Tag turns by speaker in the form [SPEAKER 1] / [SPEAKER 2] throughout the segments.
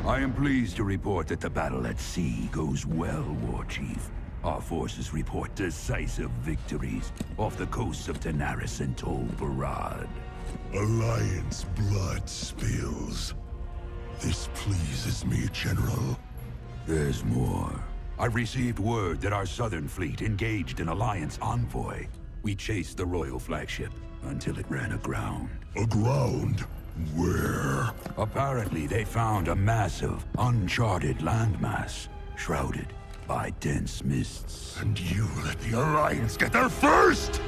[SPEAKER 1] I am pleased to report that the battle at sea goes well, War Chief. Our forces report decisive victories off the coasts of Daenerys and Tol Barad.
[SPEAKER 2] Alliance blood spills. This pleases me, General.
[SPEAKER 1] There's more. I received word that our southern fleet engaged an Alliance envoy. We chased the royal flagship until it ran aground.
[SPEAKER 2] Aground? Where?
[SPEAKER 1] Apparently, they found a massive, uncharted landmass, shrouded by dense mists.
[SPEAKER 2] And you let the Alliance get there first!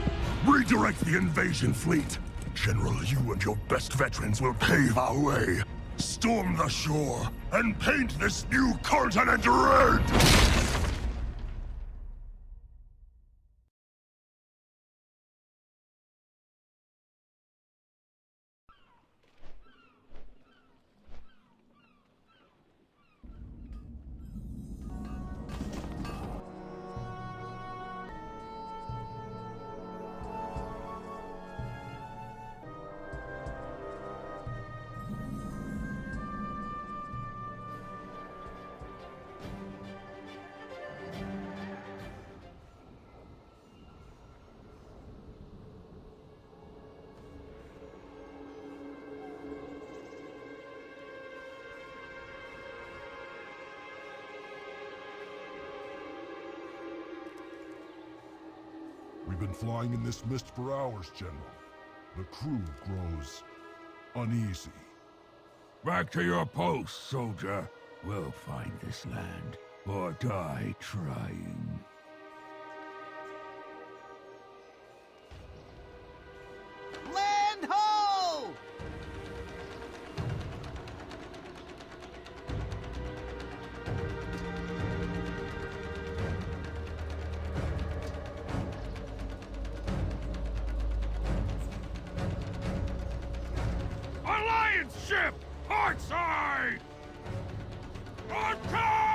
[SPEAKER 2] Redirect the invasion fleet! General, you and your best veterans will pave our way. Storm the shore, and paint this new continent red!
[SPEAKER 3] We've been flying in this mist for hours, General. The crew grows uneasy.
[SPEAKER 1] Back to your post, soldier. We'll find this land, or die trying.
[SPEAKER 4] Land ho!
[SPEAKER 1] Alliance ship! Portside! Attack!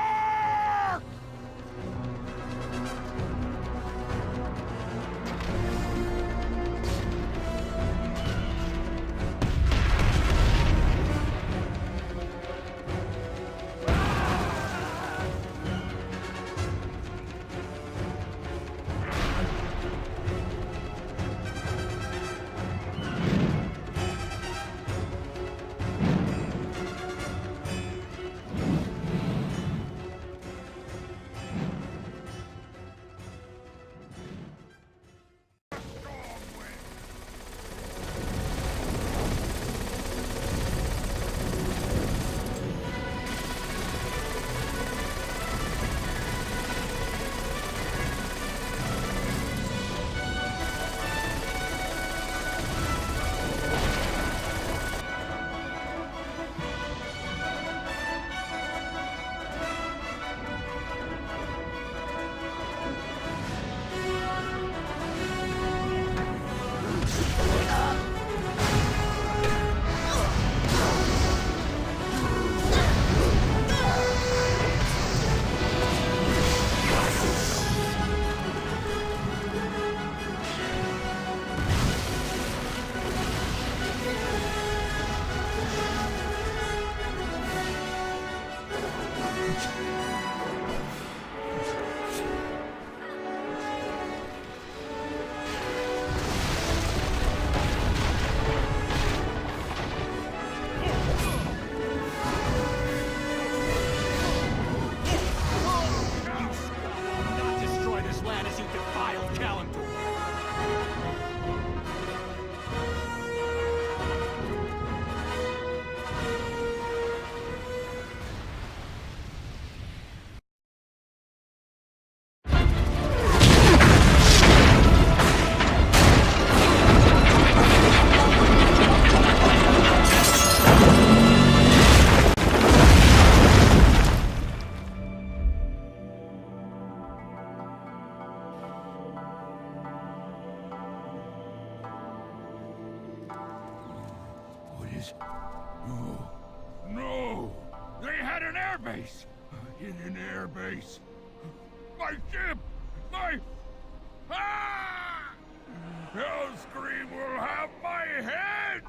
[SPEAKER 1] No! No! They had an airbase! A hidden airbase! My ship! My... Ah! Hellscream will have my head!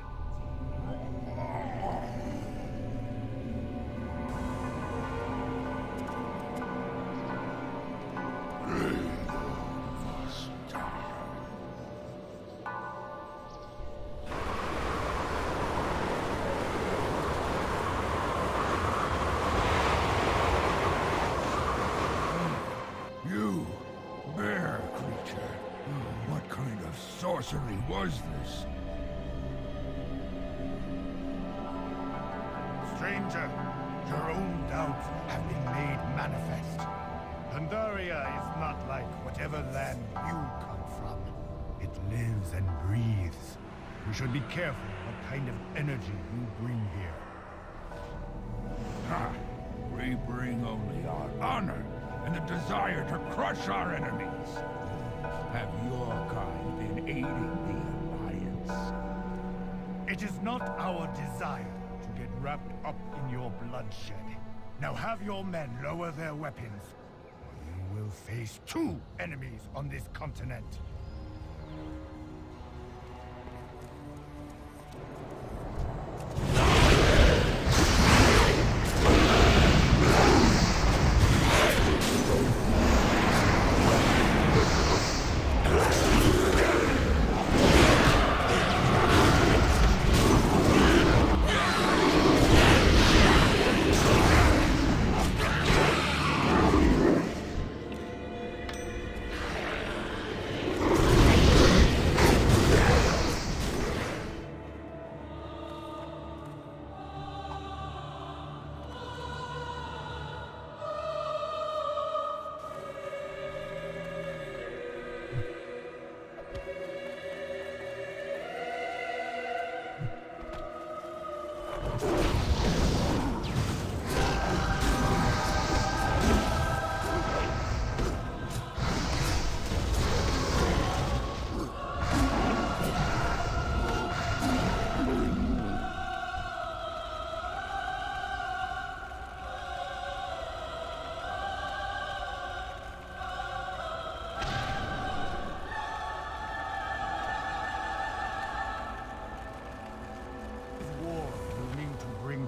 [SPEAKER 1] sorcery was this?
[SPEAKER 5] Stranger, your own doubts have been made manifest. Pandaria is not like whatever land you come from. It lives and breathes. We should be careful what kind of energy you bring here.
[SPEAKER 1] Ha! We bring only our honor and the desire to crush our enemies. Have your kind been aiding the Alliance?
[SPEAKER 5] It is not our desire to get wrapped up in your bloodshed. Now have your men lower their weapons. You will face 2 enemies on this continent.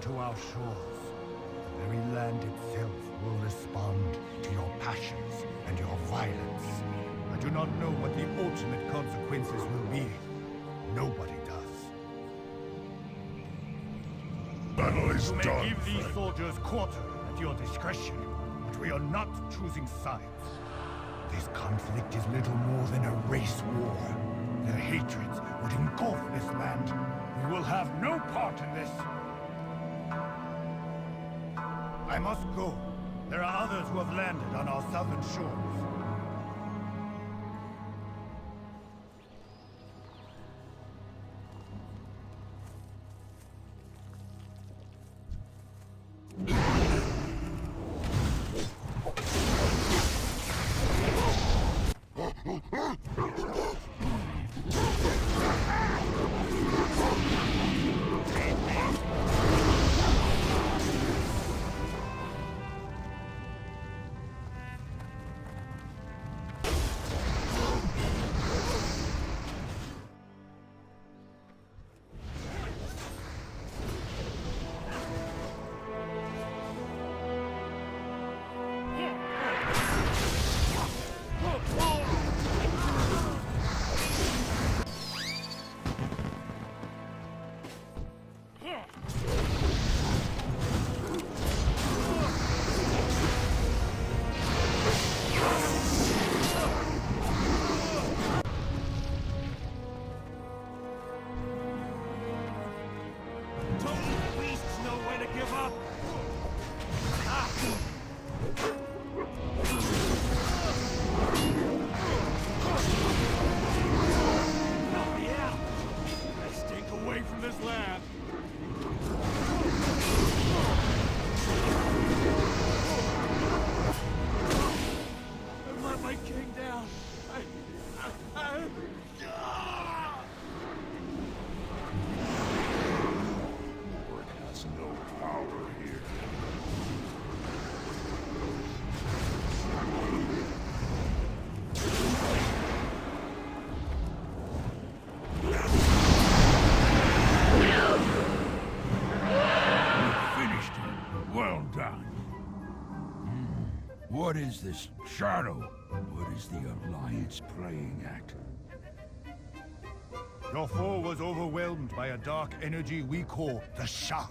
[SPEAKER 5] To our shores. The very land itself will respond to your passions and your violence. I do not know what the ultimate consequences will be. Nobody does.
[SPEAKER 2] Battle is
[SPEAKER 5] You may
[SPEAKER 2] done,
[SPEAKER 5] give these
[SPEAKER 2] friend.
[SPEAKER 5] soldiers quarter at your discretion, but we are not choosing sides. This conflict is little more than a race war. Their hatreds would engulf this land. We will have no part in this. I must go. There are others who have landed on our southern shores.
[SPEAKER 1] What is this shadow? What is the Alliance playing at?
[SPEAKER 5] Your foe was overwhelmed by a dark energy we call the Shah.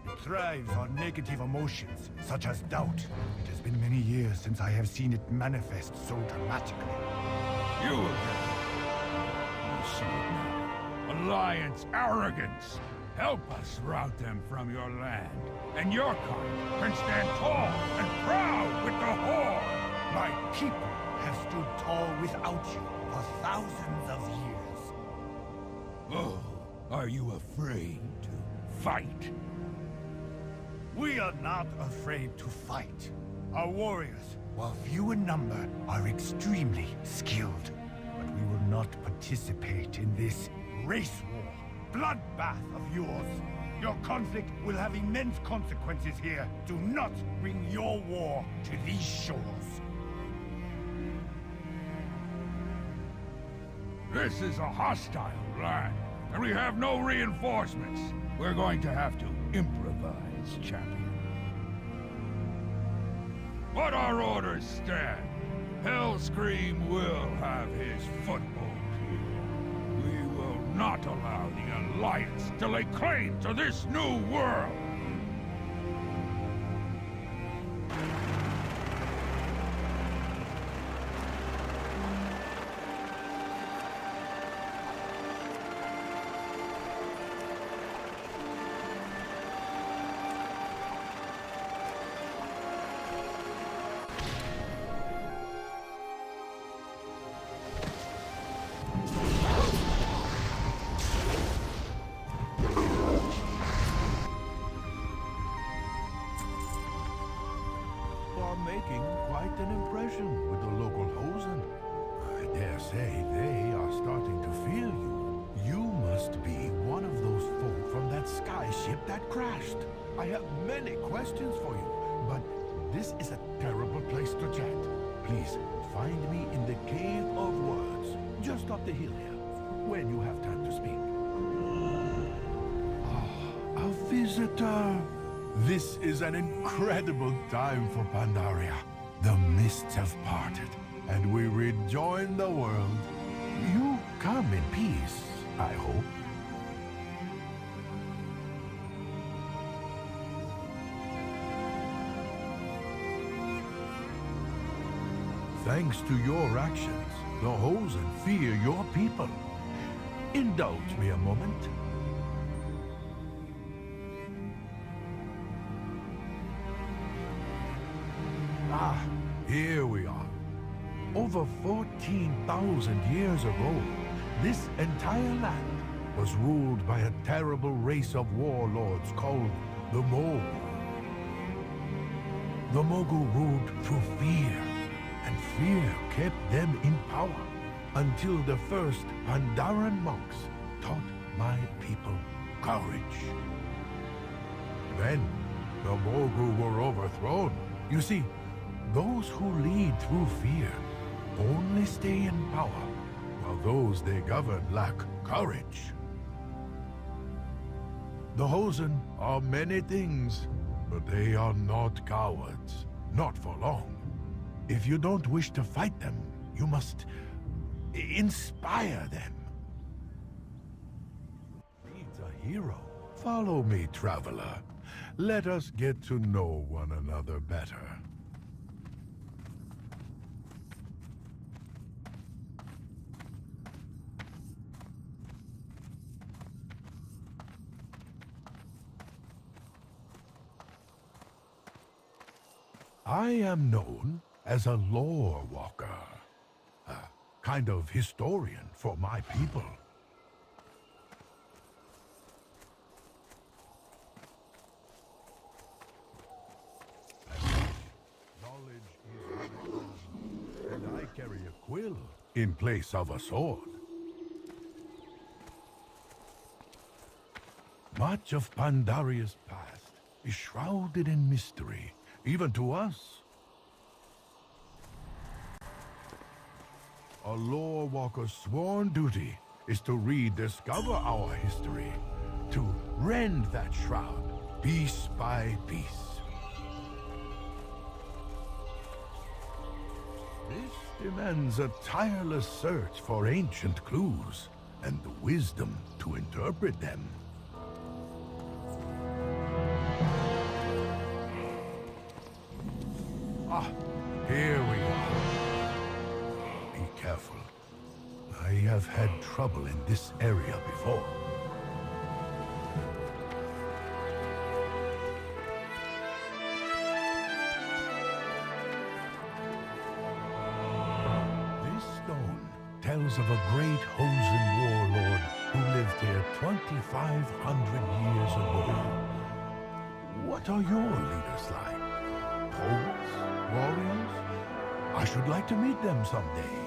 [SPEAKER 5] It thrives on negative emotions, such as doubt. It has been many years since I have seen it manifest so dramatically.
[SPEAKER 1] You again. see it now. Alliance arrogance. Help us rout them from your land, and your kind can stand tall and proud with the Horde.
[SPEAKER 5] My people have stood tall without you for thousands of years.
[SPEAKER 1] Oh, are you afraid to fight?
[SPEAKER 5] We are not afraid to fight. Our warriors, while few in number, are extremely skilled. But we will not participate in this race war, bloodbath of yours. Your conflict will have immense consequences here. Do not bring your war to these shores.
[SPEAKER 1] This is a hostile land, and we have no reinforcements. We're going to have to improvise, champion. But our orders stand. Hellscream will have his foothold here. We will not allow the Alliance to lay claim to this new world.
[SPEAKER 3] Making quite an impression with the local Hosen. I dare say they are starting to fear you. You must be one of those folk from that sky ship that crashed. I have many questions for you, but this is a terrible place to chat. Please, find me in the Cave of Words, just up the hill here, when you have time to speak. Ah, a visitor. This is an incredible time for Pandaria. The mists have parted, and we rejoin the world. You come in peace, I hope. Thanks to your actions, the Hosen fear your people. Indulge me a moment. Ah, here we are. Over 14,000 years ago, this entire land was ruled by a terrible race of warlords called the Mogul. The Mogul ruled through fear, and fear kept them in power until the first Pandaren monks taught my people courage. Then, the Mogul were overthrown. You see, those who lead through fear only stay in power, while those they govern lack courage. The Hosen are many things, but they are not cowards. Not for long. If you don't wish to fight them, you must inspire them. Needs a hero. Follow me, traveler. Let us get to know one another better. I am known as a lore walker, a kind of historian for my people. Knowledge is my own, and I carry a quill in place of a sword. Much of Pandaria's past is shrouded in mystery, even to us. A lore walker's sworn duty is to rediscover our history, to rend that shroud piece by piece. This demands a tireless search for ancient clues and the wisdom to interpret them. Ah, here we are. Be careful. I have had trouble in this area before. This stone tells of a great Hosen warlord who lived here 2,500 years ago. What are your leaders like? Poets? Warriors? I should like to meet them someday.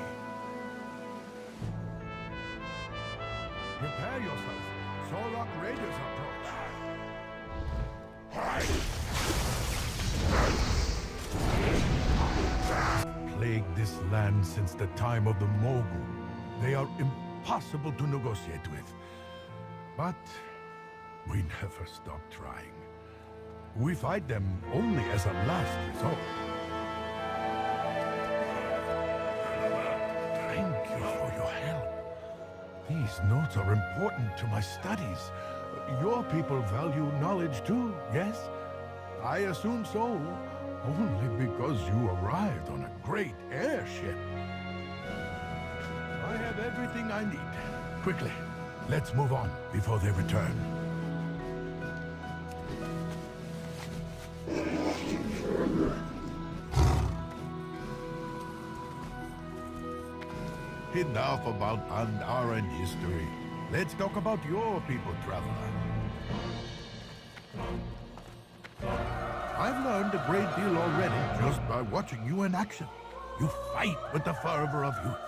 [SPEAKER 3] Prepare yourself. Solok Raiders approach. Plagued this land since the time of the Mogul. They are impossible to negotiate with. But we never stop trying. We fight them only as a last resort. Thank you for your help. These notes are important to my studies. Your people value knowledge too, yes? I assume so, only because you arrived on a great airship. I have everything I need. Quickly, let's move on before they return. Enough about Pandaran history. Let's talk about your people, traveler. I've learned a great deal already just by watching you in action. You fight with the fervor of youth,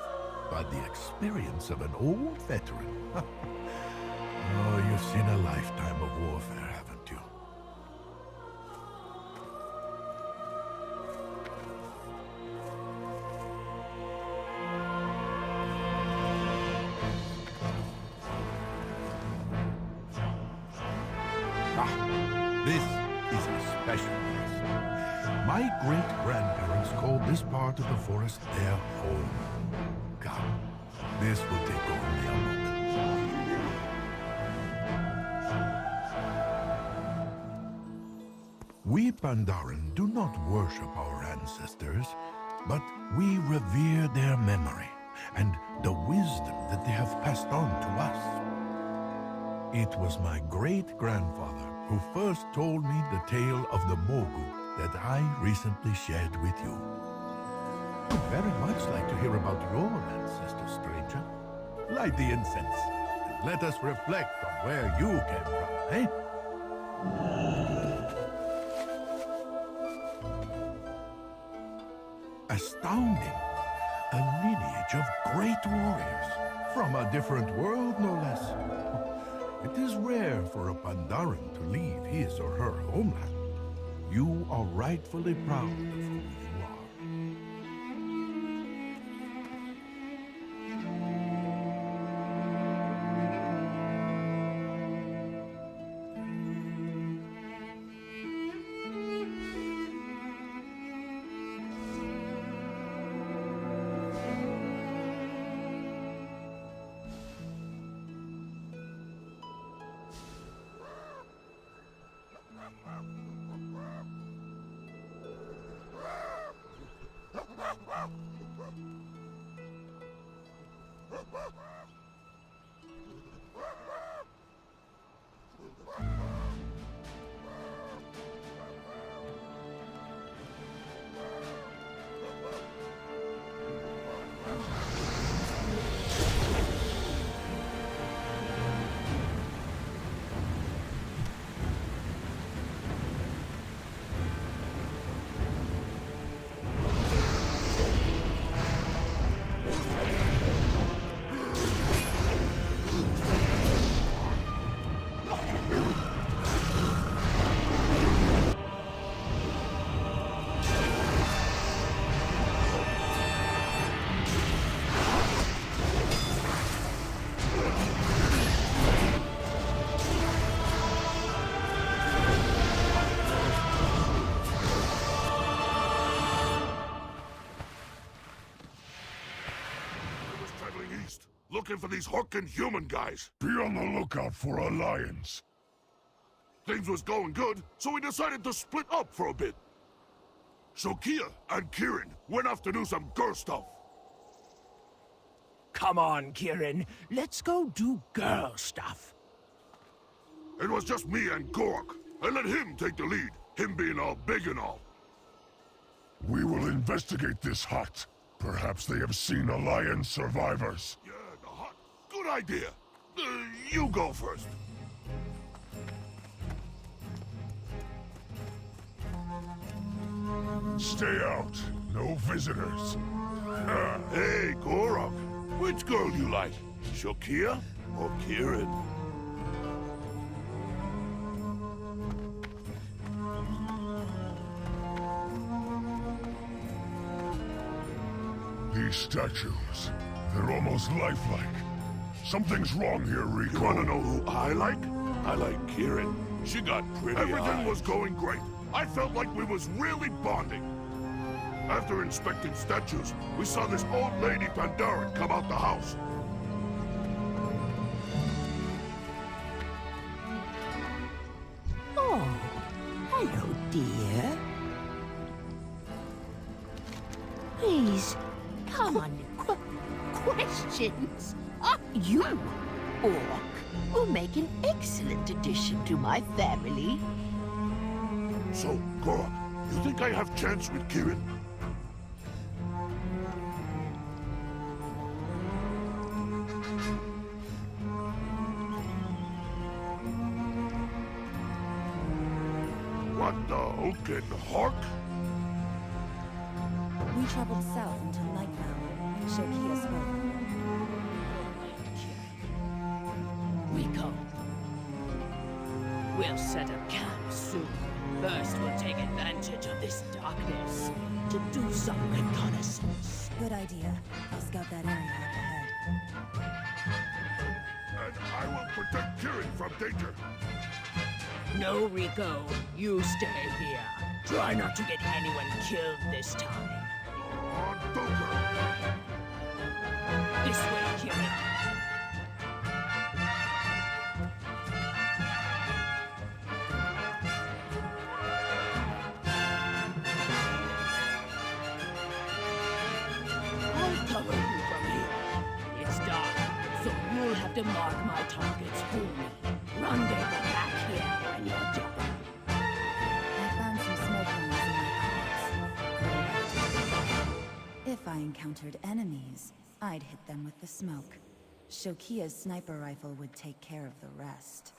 [SPEAKER 3] but the experience of an old veteran. Oh, you've seen a lifetime of warfare, haven't you? This is a special place. My great-grandparents called this part of the forest their home. Come, this will take only a moment. We Pandaran do not worship our ancestors, but we revere their memory and the wisdom that they have passed on to us. It was my great-grandfather who first told me the tale of the Mogul that I recently shared with you. I'd very much like to hear about your ancestors, stranger. Light the incense, and let us reflect on where you came from, eh? Astounding! A lineage of great warriors, from a different world, no less. It is rare for a Pandaran to leave his or her homeland. You are rightfully proud of who you are.
[SPEAKER 2] Looking for these Horkin human guys. Be on the lookout for alliance. Things was going good, so we decided to split up for a bit. Shokia and Kirin went off to do some girl stuff.
[SPEAKER 6] come on, Kieran. Let's go do girl stuff.
[SPEAKER 2] It was just me and Gork. I let him take the lead, him being all big and all. We will investigate this hut. Perhaps they have seen Alliance survivors. Yeah, the hut. Good idea. You go first. Stay out. No visitors. Hey, Gorok. Which girl you like? Shokia or Kieran? These statues, they're almost lifelike. Something's wrong here, Rico. You wanna know who I like? I like Kieran. She got pretty Everything was going great. I felt like we was really bonding. After inspecting statues, we saw this old lady Pandaria come out the house.
[SPEAKER 7] Oh, hello, dear. Please, come on. Questions? You, Orc, will make an excellent addition to my family.
[SPEAKER 2] So, Gorok, you think I have chance with Kieran? What the Oaken Hawk?
[SPEAKER 8] We traveled south until Nightmare. Shokia spoke.
[SPEAKER 6] Rico. We'll set up camp soon. First, we'll take advantage of this darkness to do some reconnaissance.
[SPEAKER 8] Good idea. I'll scout that area up ahead.
[SPEAKER 2] And I will protect Kieran from danger.
[SPEAKER 6] No, Rico. You stay here. Try not to get anyone killed this time.
[SPEAKER 2] On Bunker.
[SPEAKER 6] This way, Kieran. I'll cover you from here. It's dark, so you'll have to mark my targets for me. Rendezvous back here when you're done.
[SPEAKER 8] I found some smoke rings in my pockets. If I encountered enemies, I'd hit them with the smoke. Shokia's sniper rifle would take care of the rest.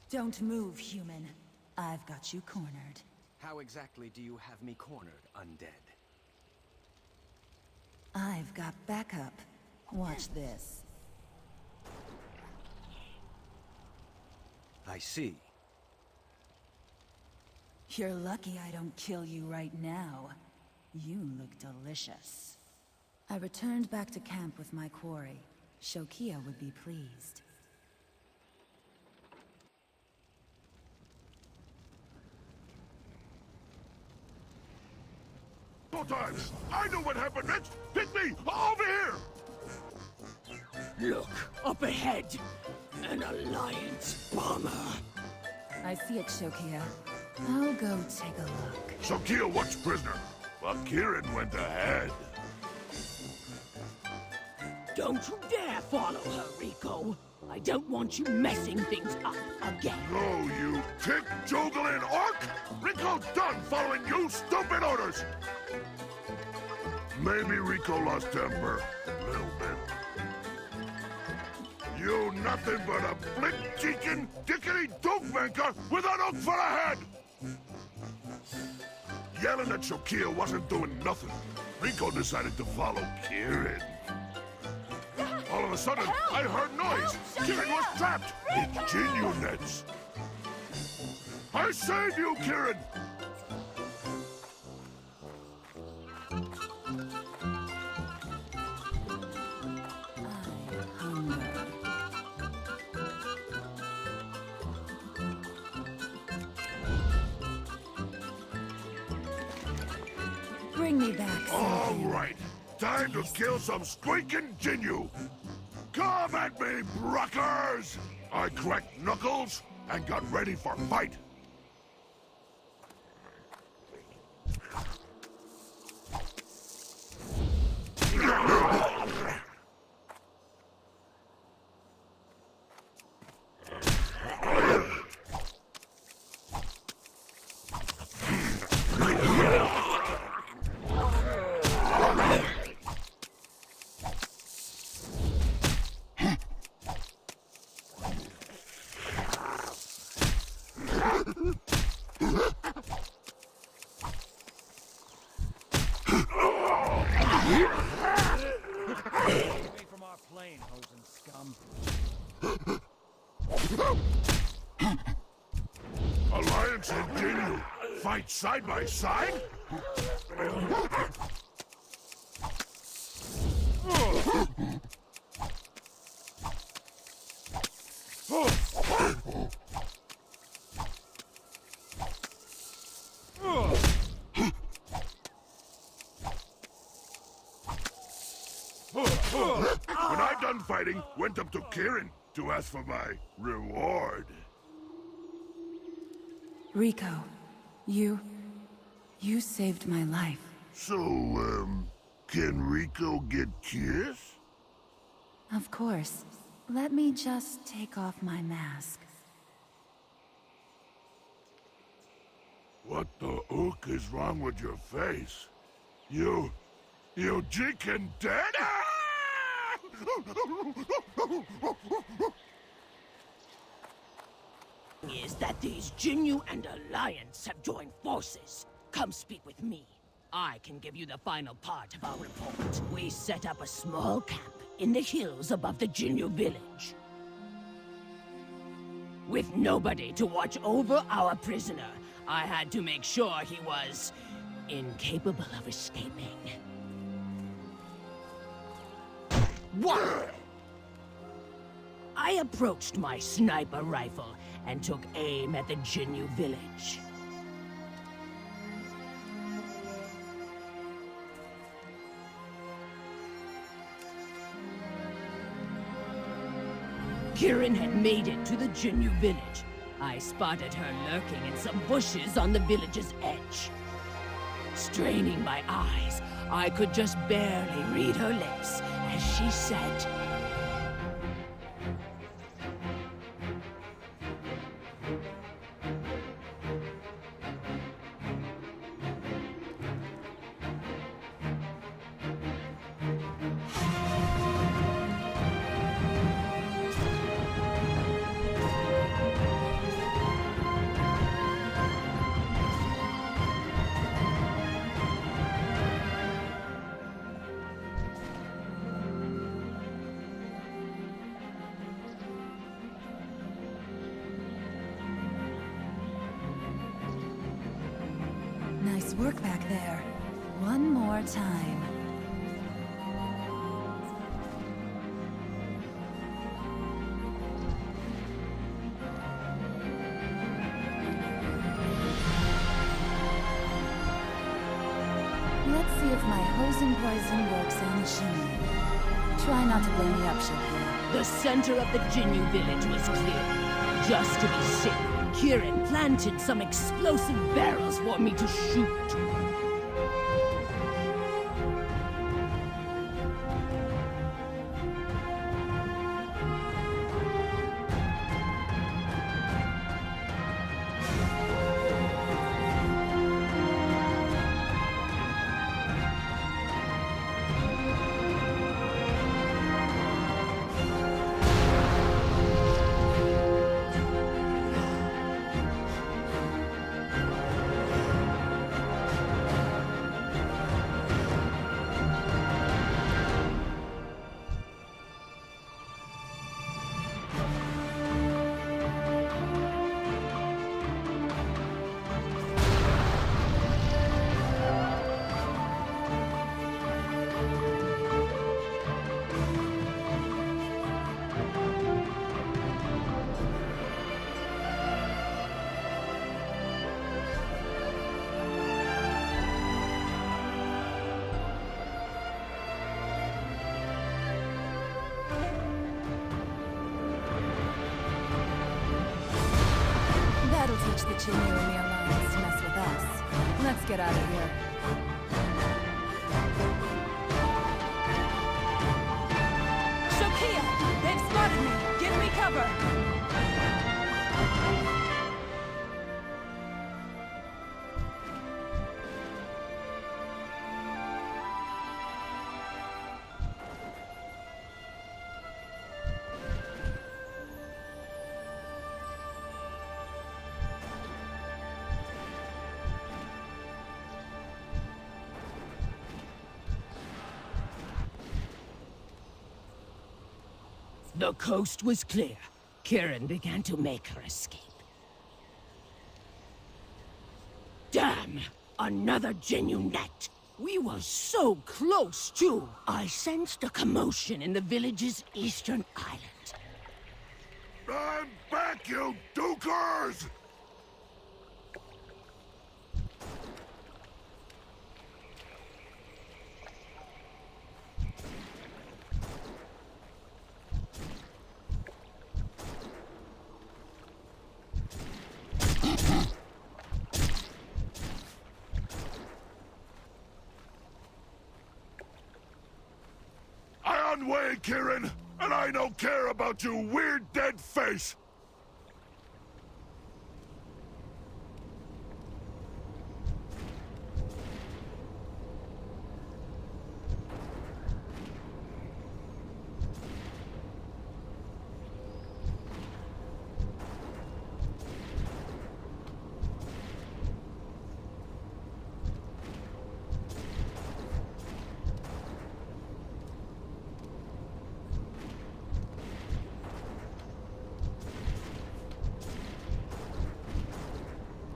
[SPEAKER 8] Don't move, human. I've got you cornered.
[SPEAKER 4] How exactly do you have me cornered, undead?
[SPEAKER 8] I've got backup. Watch this.
[SPEAKER 4] I see.
[SPEAKER 8] You're lucky I don't kill you right now. You look delicious. I returned back to camp with my quarry. Shokia would be pleased.
[SPEAKER 2] Times. I know what happened next. Pick me over here.
[SPEAKER 6] Look, up ahead. An Alliance bomber.
[SPEAKER 8] I see it, Shokia. I'll go take a look.
[SPEAKER 2] Shokia what's prisoner, while Kieran went ahead.
[SPEAKER 6] Don't you dare follow her, Rico. I don't want you messing things up again.
[SPEAKER 2] No, you tick-joggling orc! Rico's done following you stupid orders! Maybe Rico lost temper a little bit. You nothing but a flint-cheeking, dickety-doofmanker with an oak for a head! Yelling at Shokia wasn't doing nothing. Rico decided to follow Kieran. All of a sudden, I heard noise. Kieran was trapped in Jinyu nets. I saved you, Kieran!
[SPEAKER 8] Bring me back.
[SPEAKER 2] All right, time to kill some squeaking Jinyu. Come at me, Bruckers! I cracked knuckles and got ready for fight.
[SPEAKER 4] From our plane, hosen scum.
[SPEAKER 2] Alliance and Jinyu fight side by side? When I done fighting, went up to Kieran to ask for my reward.
[SPEAKER 8] Rico, you saved my life.
[SPEAKER 2] So, can Rico get kiss?
[SPEAKER 8] Of course. Let me just take off my mask.
[SPEAKER 2] What the ook is wrong with your face? You chicken dead?
[SPEAKER 6] Is that these Jinyu and Alliance have joined forces. Come speak with me. I can give you the final part of our report. We set up a small camp in the hills above the Jinyu village. With nobody to watch over our prisoner, I had to make sure he was incapable of escaping. What? I approached my sniper rifle and took aim at the Jinyu village. Kieran had made it to the Jinyu village. I spotted her lurking in some bushes on the village's edge. Straining my eyes, I could just barely read her lips as she said,
[SPEAKER 8] Nice work back there. One more time. Let's see if my hosen poison works on Shaman. Try not to blow me up, Shokia.
[SPEAKER 6] the center of the Jinyu village was clear. Just to be safe, Kieran planted some explosive barrels for me to shoot.
[SPEAKER 8] teach the Chinyu and the Alliance to mess with us. Let's get out of here. Shokia! They've spotted me! Give me cover!
[SPEAKER 6] The coast was clear. Kieran began to make her escape. Damn! Another Jinyu net! We were so close, too! I sensed a commotion in the village's eastern island.
[SPEAKER 2] I'm back, you dukers! Way, Kieran, and I don't care about your weird dead face.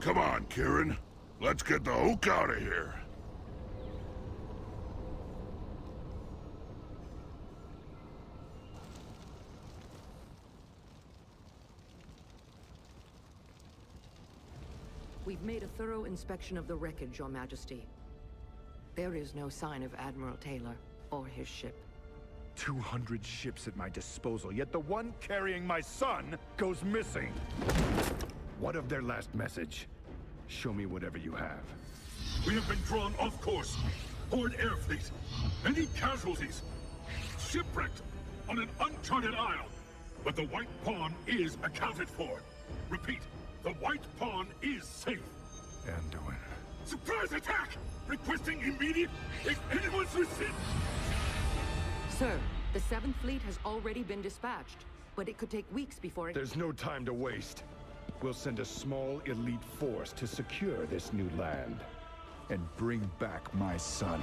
[SPEAKER 2] Come on, Kieran. Let's get the hook out of here.
[SPEAKER 9] We've made a thorough inspection of the wreckage, Your Majesty. There is no sign of Admiral Taylor or his ship.
[SPEAKER 5] 200 ships at my disposal, yet the one carrying my son goes missing. What of their last message? Show me whatever you have.
[SPEAKER 2] We have been drawn off course. Horde air fleet. Many casualties. Shipwrecked on an uncharted isle. But the White Pawn is accounted for. Repeat, the White Pawn is safe.
[SPEAKER 5] Anduin.
[SPEAKER 2] Surprise attack! Requesting immediate... If anyone's received...
[SPEAKER 9] Sir, the 7th Fleet has already been dispatched, but it could take weeks before it...
[SPEAKER 5] There's no time to waste. We'll send a small elite force to secure this new land and bring back my son.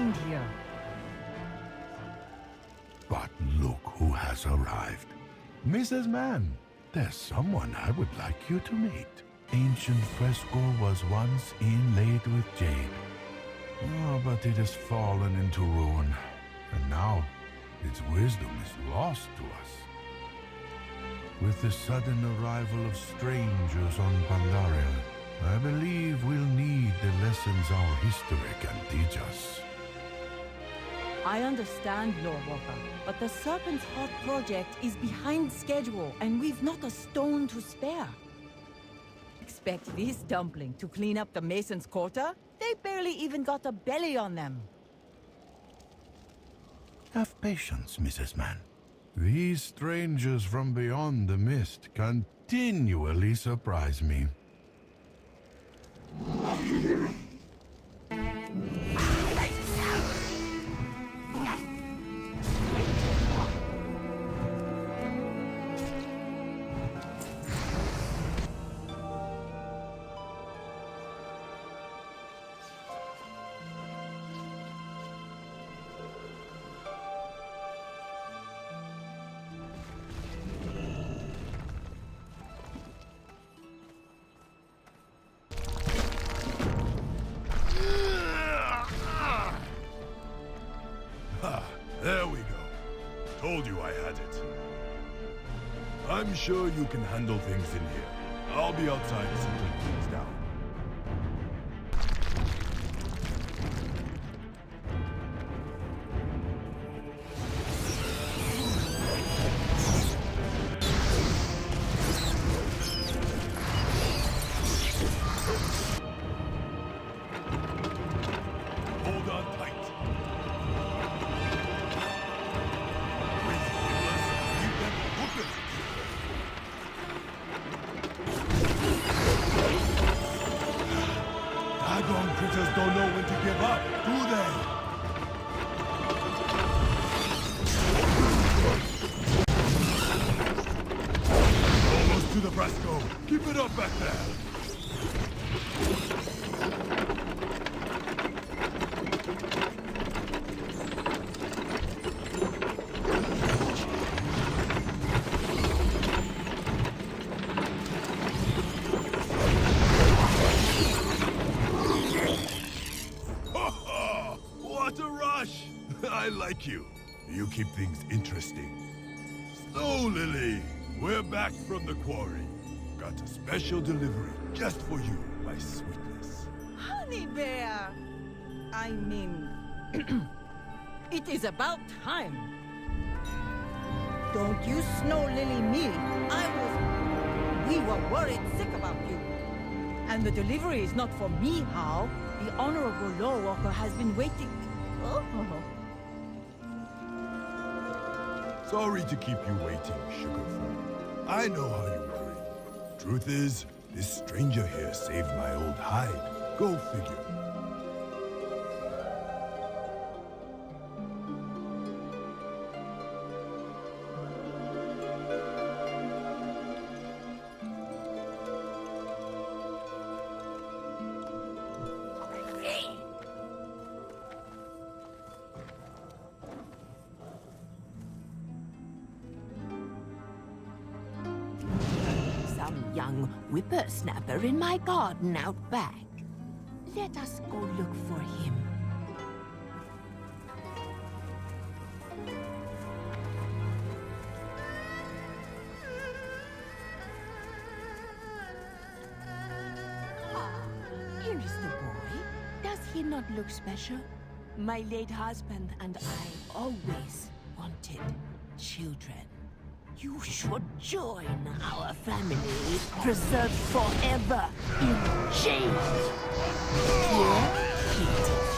[SPEAKER 10] find here.
[SPEAKER 3] But look who has arrived. Mrs. Mann, there's someone I would like you to meet. Ancient fresco was once inlaid with jade. Oh, but it has fallen into ruin, and now its wisdom is lost to us. With the sudden arrival of strangers on Pandaria, I believe we'll need the lessons our history can teach us.
[SPEAKER 10] I understand, Lord Walker, but the Serpent's Heart project is behind schedule, and we've not a stone to spare. Expect this dumpling to clean up the Mason's Quarter? They barely even got a belly on them.
[SPEAKER 3] Have patience, Mrs. Mann. These strangers from beyond the mist continually surprise me.
[SPEAKER 2] There we go. Told you I had it. I'm sure you can handle things in here. I'll be outside settling things down. Hold on tight. Daggone critters don't know when to give up, do they? Almost to the fresco. Keep it up back there. What a rush! I like you. You keep things interesting. So, Lily, we're back from the quarry. Got a special delivery just for you, my sweetness.
[SPEAKER 10] Honey bear! I mean... it is about time. Don't you snow lily me. We were worried sick about you. And the delivery is not for me, Hal. The Honorable Lawwalker has been waiting... Oh.
[SPEAKER 2] Sorry to keep you waiting, Sugarfoot. I know how you worry. Truth is, this stranger here saved my old hide. Go figure.
[SPEAKER 7] Some young whippersnapper in my garden out back. Let us go look for him. Ah, here is the boy. Does he not look special? My late husband and I always wanted children. You should join our family, preserved forever in shade. Here, Peter.